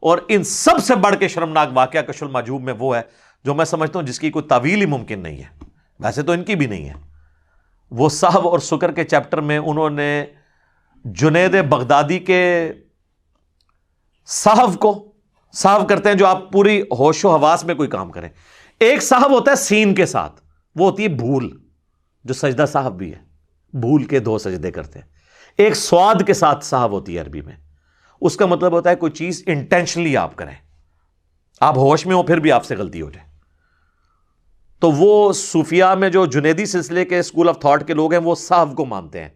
اور ان سب سے بڑھ کے شرمناک واقعہ کشف المحجوب میں وہ ہے جو میں سمجھتا ہوں جس کی کوئی تعویل ہی ممکن نہیں ہے، ویسے تو ان کی بھی نہیں ہے۔ وہ صحو اور سکر کے چیپٹر میں انہوں نے جنید بغدادی کے صحو کو، صحو کرتے ہیں جو آپ پوری ہوش و حواس میں کوئی کام کریں، ایک صحو ہوتا ہے سین کے ساتھ، وہ ہوتی ہے بھول، جو سجدہ صحو بھی ہے، بھول کے 2 سجدے کرتے ہیں۔ ایک سواد کے ساتھ صحو ہوتی ہے عربی میں، اس کا مطلب ہوتا ہے کوئی چیز انٹینشنلی آپ کریں، آپ ہوش میں ہو پھر بھی آپ سے غلطی ہو جائے۔ تو وہ صوفیاء میں جو جنیدی سلسلے کے اسکول آف تھاٹ کے لوگ ہیں وہ صحو کو مانتے ہیں،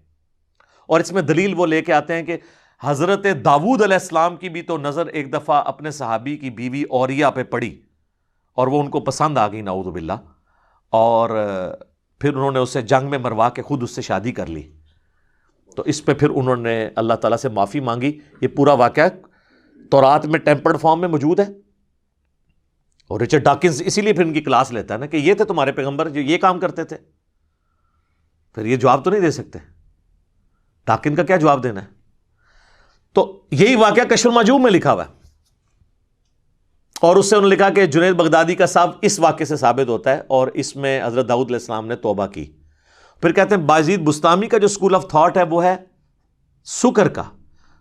اور اس میں دلیل وہ لے کے آتے ہیں کہ حضرت داؤد علیہ السلام کی بھی تو نظر ایک دفعہ اپنے صحابی کی بیوی اوریہ پہ پڑی اور وہ ان کو پسند آ گئی نعوذ باللہ، اور پھر انہوں نے اسے جنگ میں مروا کے خود اس سے شادی کر لی۔ تو اس پہ پھر انہوں نے اللہ تعالیٰ سے معافی مانگی۔ یہ پورا واقعہ تورات میں ٹیمپرڈ فارم میں موجود ہے، اور رچرڈ ڈاکنز اسی لیے پھر ان کی کلاس لیتا ہے نا کہ یہ تھے تمہارے پیغمبر جو یہ کام کرتے تھے، پھر یہ جواب تو نہیں دے سکتے، ڈاکن کا کیا جواب دینا ہے؟ تو یہی واقعہ کشف المحجوب میں لکھا ہوا ہے، اور اس سے انہوں نے لکھا کہ جنید بغدادی کا صاحب اس واقعے سے ثابت ہوتا ہے، اور اس میں حضرت داؤد علیہ السلام نے توبہ کی۔ پھر کہتے ہیں بایزید بستامی کا جو اسکول آف تھاٹ ہے وہ ہے سکر کا۔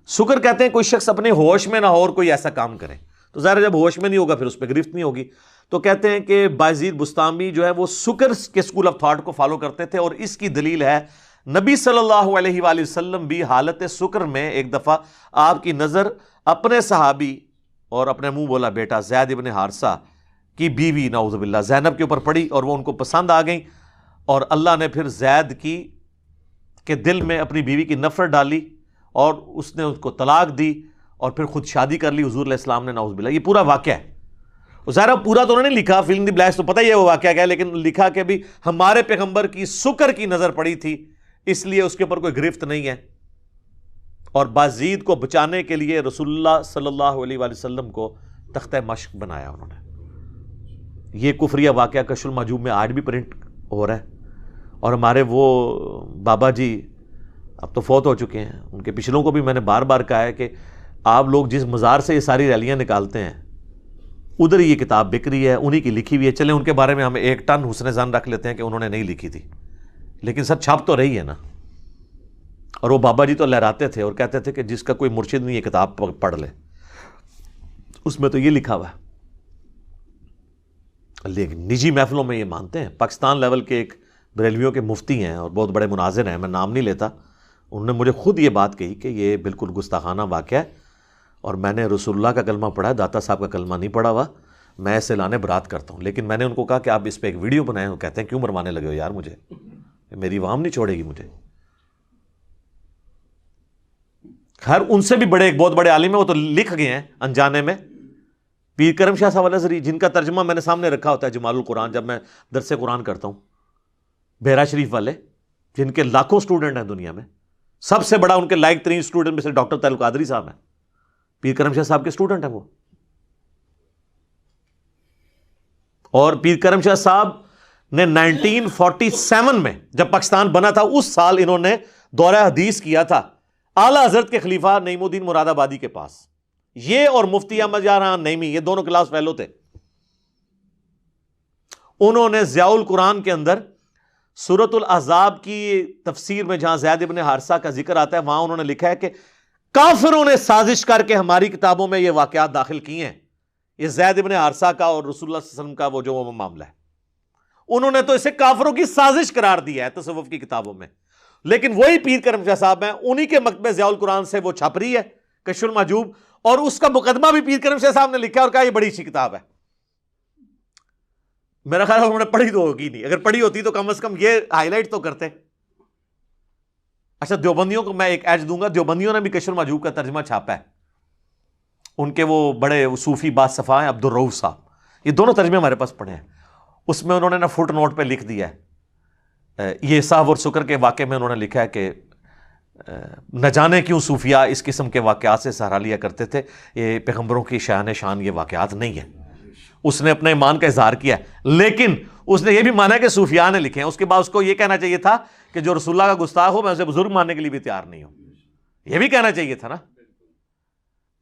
سکر کہتے ہیں کوئی شخص اپنے ہوش میں نہ ہو اور کوئی ایسا کام کرے، تو ظاہر جب ہوش میں نہیں ہوگا پھر اس پہ گرفت نہیں ہوگی۔ تو کہتے ہیں کہ بایزید بستامی جو ہے وہ سکر کے اسکول آف تھاٹ کو فالو کرتے تھے، اور اس کی دلیل ہے نبی صلی اللہ علیہ وآلہ وسلم بھی حالت سکر میں ایک دفعہ آپ کی نظر اپنے صحابی اور اپنے منہ بولا بیٹا زید ابن حارثہ کی بیوی نعوذ باللہ زینب کے اوپر پڑی، اور وہ ان کو پسند آ گئیں، اور اللہ نے پھر زید کے دل میں اپنی بیوی کی نفرت ڈالی اور اس نے اس کو طلاق دی، اور پھر خود شادی کر لی حضور علیہ السلام نے نعوذ باللہ۔ یہ پورا واقعہ ہے، ظاہر پورا تو انہوں نے لکھا، فل ان دی بلینکس تو پتہ ہی ہے وہ واقعہ کیا ہے، لیکن لکھا کہ بھی ہمارے پیغمبر کی سکر کی نظر پڑی تھی، اس لیے اس کے اوپر کوئی گرفت نہیں ہے، اور بازید کو بچانے کے لیے رسول اللہ صلی اللہ علیہ وآلہ وسلم کو تختہ مشق بنایا انہوں نے۔ یہ کفریہ واقعہ کشف المحجوب میں آج بھی پرنٹ ہو رہا ہے، اور ہمارے وہ بابا جی اب تو فوت ہو چکے ہیں، ان کے پچھلوں کو بھی میں نے بار بار کہا ہے کہ آپ لوگ جس مزار سے یہ ساری ریلیاں نکالتے ہیں ادھر یہ کتاب بک رہی ہے، انہی کی لکھی ہوئی ہے، چلیں ان کے بارے میں ہم 1 ٹن حسن ظن رکھ لیتے ہیں کہ انہوں نے نہیں لکھی تھی، لیکن سر چھپ تو رہی ہے نا۔ اور وہ بابا جی تو لہراتے تھے اور کہتے تھے کہ جس کا کوئی مرشد نہیں یہ کتاب پڑھ لے، اس میں تو یہ لکھا ہوا ہے۔ لیکن نجی محفلوں میں یہ مانتے ہیں۔ پاکستان لیول کے ایک بریلویوں کے مفتی ہیں اور بہت بڑے مناظر ہیں، میں نام نہیں لیتا، انہوں نے مجھے خود یہ بات کہی کہ یہ بالکل گستاخانہ واقعہ ہے، اور میں نے رسول اللہ کا کلمہ پڑھا ہے، داتا صاحب کا کلمہ نہیں پڑھا ہوا، میں اسے لانے برات کرتا ہوں۔ لیکن میں نے ان کو کہا کہ آپ اس پہ ایک ویڈیو بنائیں، وہ کہتے ہیں کیوں مروانے لگے ہو یار، مجھے میری عوام نہیں چھوڑے گی مجھے۔ خیر ان سے بھی بڑے ایک بہت بڑے عالم ہیں، وہ تو لکھ گئے ہیں انجانے میں، پیر کرم شاہ صاحب الازہری، جن کا ترجمہ میں نے سامنے رکھا ہوتا ہے جمال القرآن جب میں درس قرآن کرتا ہوں، بحیرہ شریف والے، جن کے لاکھوں سٹوڈنٹ ہیں دنیا میں، سب سے بڑا ان کے لائق ترین سٹوڈنٹ میں سے ڈاکٹر طاہر القادری صاحب ہیں، پیر کرم شاہ صاحب کے سٹوڈنٹ ہیں وہ۔ اور پیر کرم شاہ صاحب نے 1947 میں جب پاکستان بنا تھا اس سال انہوں نے دورہ حدیث کیا تھا اعلیٰ حضرت کے خلیفہ نعیم الدین مراد آبادی کے پاس، یہ اور مفتی احمد یار نعیمی، یہ دونوں کلاس فیلو تھے۔ انہوں نے ضیاء القرآن کے اندر سورۃ الاحزاب کی تفسیر میں جہاں زید ابن حارثہ کا ذکر آتا ہے، وہاں انہوں نے لکھا ہے کہ کافروں نے سازش کر کے ہماری کتابوں میں یہ واقعات داخل کیے ہیں، یہ زید ابن حارثہ کا اور رسول اللہ صلی اللہ علیہ وسلم کا وہ جو معاملہ ہے، انہوں نے تو اسے کافروں کی سازش قرار دیا ہے تصوف کی کتابوں میں۔ لیکن وہی پیر کرم شاہ صاحب ہیں، انہی کے مکتبہ ضیاء القرآن سے وہ چھپ رہی ہے کشف المحجوب، اور اس کا مقدمہ بھی پیر کرم شاہ صاحب نے لکھا ہے اور کہا یہ بڑی اچھی کتاب ہے۔ میرا خیال ہے انہوں نے پڑھی تو ہوگی نہیں، اگر پڑھی ہوتی تو کم از کم یہ ہائی لائٹ تو کرتے۔ اچھا دیوبندیوں کو میں ایک ایج دوں گا، دیوبندیوں نے بھی کشف المحجوب کا ترجمہ چھاپا ہے، ان کے وہ بڑے صوفی بادصفا ہیں عبد الرؤف صاحب، یہ دونوں ترجمے ہمارے پاس پڑھے ہیں، اس میں انہوں نے نا فٹ نوٹ پہ لکھ دیا ہے، یہ صحو اور سکر کے واقعے میں انہوں نے لکھا ہے کہ نہ جانے کیوں صوفیاء اس قسم کے واقعات سے سہارا لیا کرتے تھے، یہ پیغمبروں کی شان یہ واقعات نہیں ہے۔ اس نے اپنے ایمان کا اظہار کیا ہے، لیکن اس نے یہ بھی مانا کہ صوفیاء نے لکھے ہیں، اس کے بعد اس کو یہ کہنا چاہیے تھا کہ جو رسول اللہ کا گستاخ ہو میں اسے بزرگ ماننے کے لیے بھی تیار نہیں ہوں، یہ بھی کہنا چاہیے تھا نا،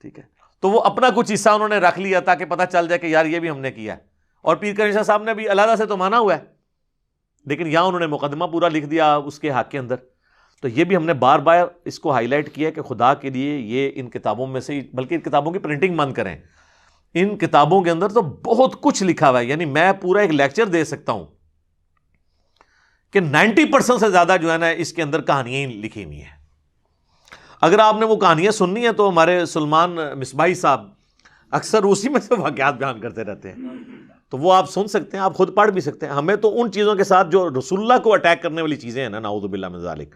ٹھیک ہے۔ تو وہ اپنا کچھ حصہ انہوں نے رکھ لیا تاکہ پتہ چل جائے کہ یار یہ بھی ہم نے کیا ہے. اور پیر کنی شاہ صاحب نے بھی علیحدہ سے تو مانا ہوا ہے، لیکن یہاں انہوں نے مقدمہ پورا لکھ دیا اس کے حق کے اندر. تو یہ بھی ہم نے بار بار اس کو ہائی لائٹ کیا کہ خدا کے لیے یہ ان کتابوں میں سے، بلکہ ان کتابوں کی پرنٹنگ بند کریں. ان کتابوں کے اندر تو بہت کچھ لکھا ہوا ہے، یعنی میں پورا ایک لیکچر دے سکتا ہوں کہ 90% سے زیادہ جو ہے نا اس کے اندر کہانیاں ہی لکھی ہوئی ہیں. اگر آپ نے وہ کہانیاں سننی ہیں تو ہمارے سلمان مصباحی صاحب اکثر اسی میں سے واقعات بیان کرتے رہتے ہیں، تو وہ آپ سن سکتے ہیں، آپ خود پڑھ بھی سکتے ہیں. ہمیں تو ان چیزوں کے ساتھ جو رسول اللہ کو اٹیک کرنے والی چیزیں ہیں نا، نعوذ باللہ من ذالک،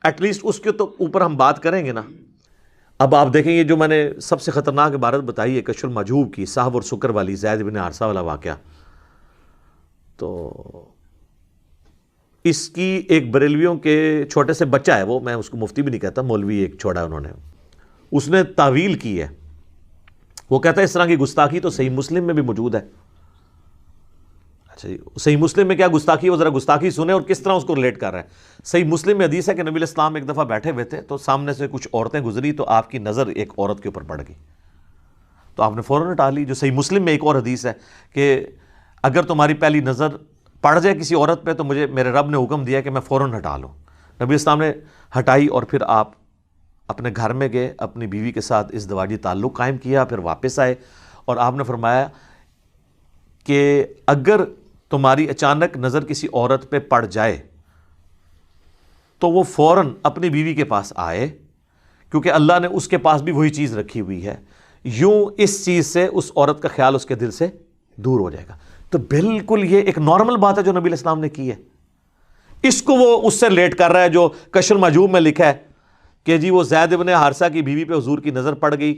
ایٹ لیسٹ اس کے تو اوپر ہم بات کریں گے نا. اب آپ دیکھیں یہ جو میں نے سب سے خطرناک عبارت بتائی ہے کشف المحجوب کی، صاحب اور سکر والی، زید بن حارثہ والا واقعہ، تو اس کی ایک بریلویوں کے چھوٹے سے بچہ ہے، وہ میں اس کو مفتی بھی نہیں کہتا، مولوی ایک چھوڑا انہوں نے، اس نے تعویل کی ہے. وہ کہتا ہے اس طرح کی گستاخی تو صحیح مسلم میں بھی موجود ہے. اچھا جی، صحیح مسلم میں کیا گستاخی، وہ ذرا گستاخی سنیں اور کس طرح اس کو ریلیٹ کر رہا ہے. صحیح مسلم میں حدیث ہے کہ نبی علیہ السلام ایک دفعہ بیٹھے ہوئے تھے تو سامنے سے کچھ عورتیں گزری تو آپ کی نظر ایک عورت کے اوپر پڑ گئی تو آپ نے فوراً ہٹا لی. جو صحیح مسلم میں ایک اور حدیث ہے کہ اگر تمہاری پہلی نظر پڑ جائے کسی عورت پہ تو میرے رب نے حکم دیا کہ میں فوراً ہٹا لوں. نبی علیہ السلام نے ہٹائی اور پھر آپ اپنے گھر میں گئے، اپنی بیوی کے ساتھ ازدواجی تعلق قائم کیا، پھر واپس آئے اور آپ نے فرمایا کہ اگر تمہاری اچانک نظر کسی عورت پہ پڑ جائے تو وہ فوراً اپنی بیوی کے پاس آئے، کیونکہ اللہ نے اس کے پاس بھی وہی چیز رکھی ہوئی ہے، یوں اس چیز سے اس عورت کا خیال اس کے دل سے دور ہو جائے گا. تو بالکل یہ ایک نارمل بات ہے جو نبی علیہ السلام نے کی ہے. اس کو وہ اس سے ریلیٹ کر رہا ہے جو کشف المحجوب میں لکھا ہے کہ جی وہ زید بن حارثہ کی بیوی پہ حضور کی نظر پڑ گئی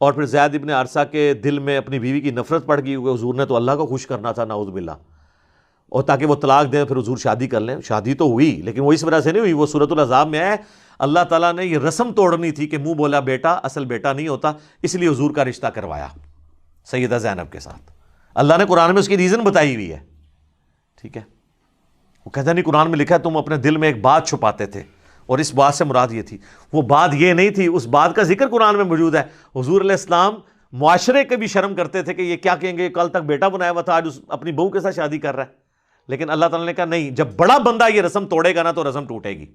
اور پھر زید بن حارثہ کے دل میں اپنی بیوی کی نفرت پڑ گئی، کیونکہ حضور نے تو اللہ کو خوش کرنا تھا نعوذ باللہ، اور تاکہ وہ طلاق دیں پھر حضور شادی کر لیں. شادی تو ہوئی لیکن وہ اس وجہ سے نہیں ہوئی، وہ سورۃ الاحزاب میں ہے اللہ تعالیٰ نے یہ رسم توڑنی تھی کہ منہ بولا بیٹا اصل بیٹا نہیں ہوتا، اس لیے حضور کا رشتہ کروایا سیدہ زینب کے ساتھ. اللہ نے قرآن میں اس کی ریزن بتائی ہوئی ہے. ٹھیک ہے، وہ کہتا نہیں قرآن میں لکھا ہے تم اپنے دل میں ایک بات چھپاتے تھے اور اس بات سے مراد یہ تھی، وہ بات یہ نہیں تھی، اس بات کا ذکر قرآن میں موجود ہے. حضور علیہ السلام معاشرے کے بھی شرم کرتے تھے کہ یہ کیا کہیں گے، کل تک بیٹا بنایا ہوا تھا آج اپنی بہو کے ساتھ شادی کر رہا ہے. لیکن اللہ تعالیٰ نے کہا نہیں، جب بڑا بندہ یہ رسم توڑے گا نا تو رسم ٹوٹے گی.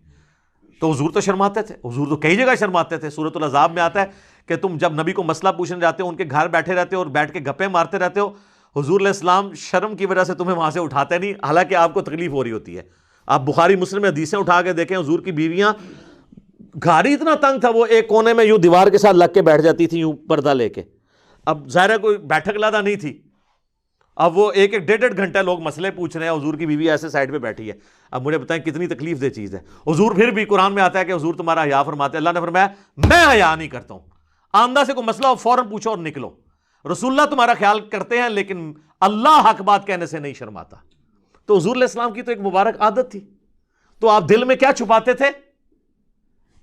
تو حضور تو شرماتے تھے، حضور تو کئی جگہ شرماتے تھے. سورۃ الاحزاب میں آتا ہے کہ تم جب نبی کو مسئلہ پوچھنے جاتے ہو ان کے گھر بیٹھے رہتے ہو اور بیٹھ کے گپیں مارتے رہتے ہو، حضور علیہ السلام شرم کی وجہ سے تمہیں وہاں سے اٹھاتے نہیں، حالانکہ آپ کو تکلیف ہو رہی ہوتی ہے. آپ بخاری مسلم میں حدیثیں اٹھا کے دیکھیں، حضور کی بیویاں، گھر اتنا تنگ تھا وہ ایک کونے میں یوں دیوار کے ساتھ لگ کے بیٹھ جاتی تھی، یوں پردہ لے کے. اب ظاہر ہے کوئی بیٹھک لادہ نہیں تھی، اب وہ ایک ڈیڑھ گھنٹہ لوگ مسئلے پوچھ رہے ہیں، حضور کی بیوی ایسے سائڈ پہ بیٹھی ہے. اب مجھے بتائیں کتنی تکلیف دہ چیز ہے. حضور پھر بھی قرآن میں آتا ہے کہ حضور تمہارا حیا فرماتے ہیں. اللہ نے فرمایا میں حیا نہیں کرتا ہوں، آمدہ سے کوئی مسئلہ ہو فوراً پوچھو اور نکلو. رسول اللہ تمہارا خیال کرتے ہیں لیکن اللہ حق بات کہنے سے نہیں شرماتا. تو حضور علیہ السلام کی تو ایک مبارک عادت تھی. تو آپ دل میں کیا چھپاتے تھے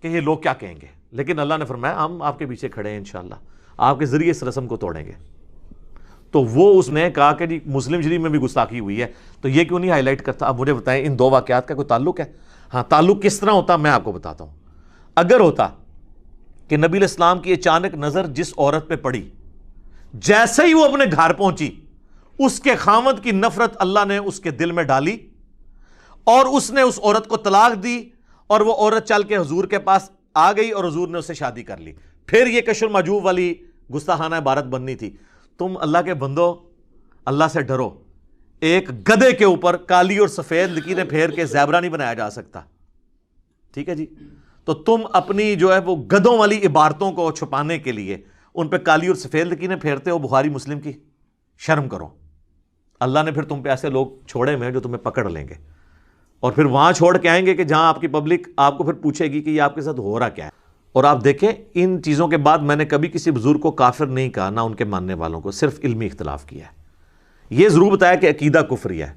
کہ یہ لوگ کیا کہیں گے، لیکن اللہ نے فرمایا ہم آپ کے پیچھے کھڑے ہیں، انشاءاللہ آپ کے ذریعے اس رسم کو توڑیں گے. تو وہ اس نے کہا کہ جی مسلم شریف میں بھی گستاخی ہوئی ہے تو یہ کیوں نہیں ہائی لائٹ کرتا. اب مجھے بتائیں ان دو واقعات کا کوئی تعلق ہے؟ ہاں، تعلق کس طرح ہوتا میں آپ کو بتاتا ہوں. اگر ہوتا کہ نبی علیہ السلام کی اچانک نظر جس عورت پہ پڑی، جیسے ہی وہ اپنے گھر پہنچی اس کے خاوند کی نفرت اللہ نے اس کے دل میں ڈالی اور اس نے اس عورت کو طلاق دی اور وہ عورت چل کے حضور کے پاس آ گئی اور حضور نے اس سے شادی کر لی، پھر یہ کشف المحجوب والی گستاخانہ عبارت بننی تھی. تم اللہ کے بندو اللہ سے ڈرو. ایک گدھے کے اوپر کالی اور سفید لکیریں پھیر کے زیبرا نہیں بنایا جا سکتا. ٹھیک ہے جی، تو تم اپنی جو ہے وہ گدھوں والی عبارتوں کو چھپانے کے لیے ان پہ کالی اور سفید لکیریں پھیرتے ہو. بخاری مسلم کی شرم کرو. اللہ نے پھر تم پہ ایسے لوگ چھوڑے ہوئے ہیں جو تمہیں پکڑ لیں گے اور پھر وہاں چھوڑ کے آئیں گے کہ جہاں آپ کی پبلک آپ کو پھر پوچھے گی کہ یہ آپ کے ساتھ ہو رہا کیا ہے. اور آپ دیکھیں ان چیزوں کے بعد میں نے کبھی کسی بزرگ کو کافر نہیں کہا، نہ ان کے ماننے والوں کو، صرف علمی اختلاف کیا ہے. یہ ضرور بتایا کہ عقیدہ کفری ہے،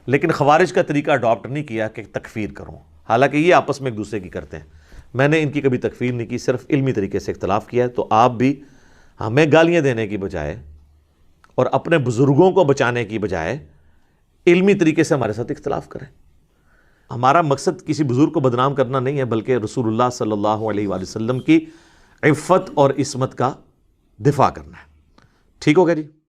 لیکن خوارج کا طریقہ اڈاپٹ نہیں کیا کہ تکفیر کروں، حالانکہ یہ آپس میں ایک دوسرے کی کرتے ہیں. میں نے ان کی کبھی تکفیر نہیں کی، صرف علمی طریقے سے اختلاف کیا ہے. تو آپ بھی ہمیں گالیاں دینے کی بجائے اور اپنے بزرگوں کو بچانے کی بجائے علمی طریقے سے ہمارے ساتھ اختلاف کریں. ہمارا مقصد کسی بزرگ کو بدنام کرنا نہیں ہے، بلکہ رسول اللہ صلی اللہ علیہ وآلہ وسلم کی عفت اور عصمت کا دفاع کرنا ہے. ٹھیک ہو گیا جی.